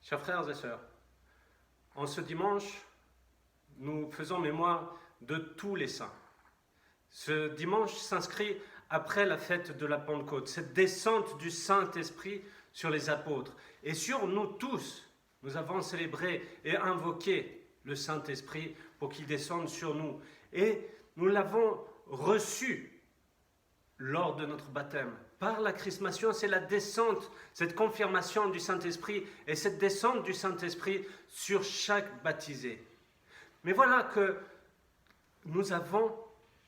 Chers frères et sœurs, en ce dimanche, nous faisons mémoire de tous les saints. Ce dimanche s'inscrit après la fête de la Pentecôte, cette descente du Saint-Esprit sur les apôtres. Et sur nous tous, nous avons célébré et invoqué le Saint-Esprit pour qu'il descende sur nous. Et nous l'avons reçu lors de notre baptême. Par la chrismation, c'est la descente, cette confirmation du Saint-Esprit et cette descente du Saint-Esprit sur chaque baptisé. Mais voilà que nous avons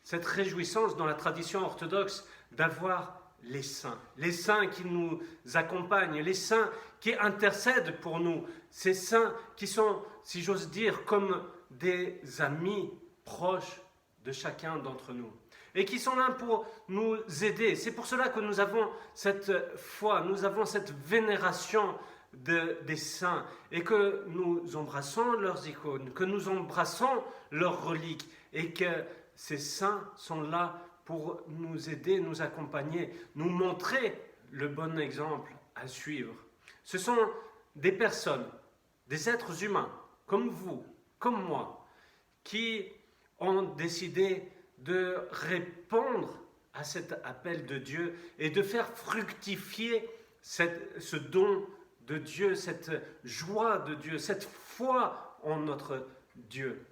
cette réjouissance dans la tradition orthodoxe d'avoir les saints qui nous accompagnent, les saints qui intercèdent pour nous, ces saints qui sont, si j'ose dire, comme des amis proches de chacun d'entre nous et qui sont là pour nous aider. C'est pour cela que nous avons cette foi, nous avons cette vénération des saints et que nous embrassons leurs icônes, que nous embrassons leurs reliques et que ces saints sont là pour nous aider, nous accompagner, nous montrer le bon exemple à suivre. Ce sont des personnes, des êtres humains, comme vous, comme moi, qui ont décidé de répondre à cet appel de Dieu et de faire fructifier ce don de Dieu, cette joie de Dieu, cette foi en notre Dieu.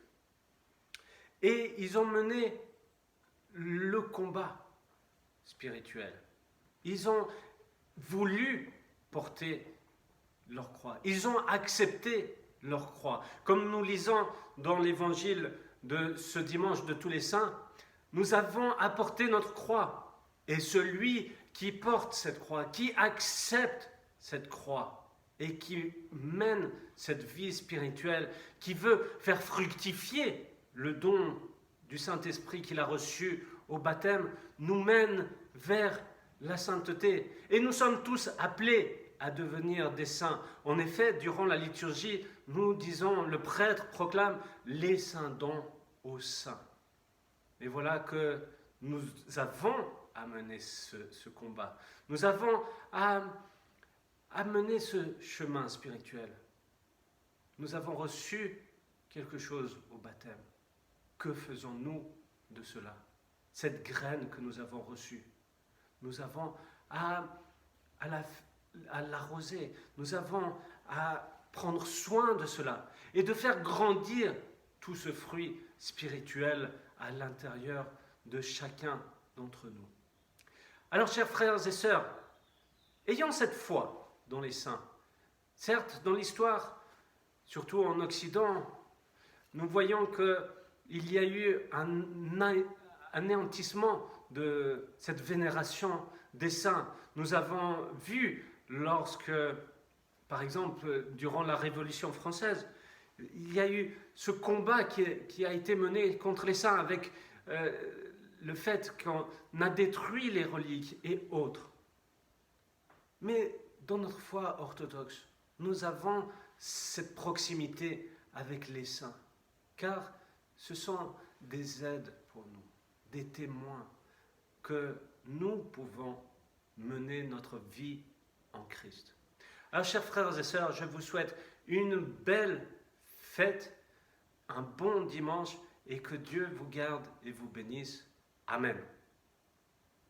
Et ils ont mené le combat spirituel. Ils ont voulu porter leur croix. Ils ont accepté leur croix. Comme nous lisons dans l'évangile de ce dimanche de tous les saints, nous avons apporté notre croix. Et celui qui porte cette croix, qui accepte cette croix et qui mène cette vie spirituelle, qui veut faire fructifier le don du Saint-Esprit qu'il a reçu au baptême, nous mène vers la sainteté. Et nous sommes tous appelés à devenir des saints. En effet, durant la liturgie, nous disons, le prêtre proclame les saints dons aux saints. Et voilà que nous avons à mener ce combat. Nous avons à mener ce chemin spirituel. Nous avons reçu quelque chose au baptême. Que faisons-nous de cela? Cette graine que nous avons reçue, nous avons à l'arroser, nous avons à prendre soin de cela et de faire grandir tout ce fruit spirituel à l'intérieur de chacun d'entre nous. Alors, chers frères et sœurs, ayons cette foi dans les saints. Certes, dans l'histoire, surtout en Occident, nous voyons qu'il y a eu un anéantissement de cette vénération des saints. Nous avons vu lorsque, par exemple, durant la Révolution française, il y a eu ce combat qui a été mené contre les saints avec le fait qu'on a détruit les reliques et autres. Mais dans notre foi orthodoxe, nous avons cette proximité avec les saints, car ce sont des aides pour nous, des témoins que nous pouvons mener notre vie en Christ. Alors, chers frères et sœurs, je vous souhaite une belle fête, un bon dimanche et que Dieu vous garde et vous bénisse. Amen.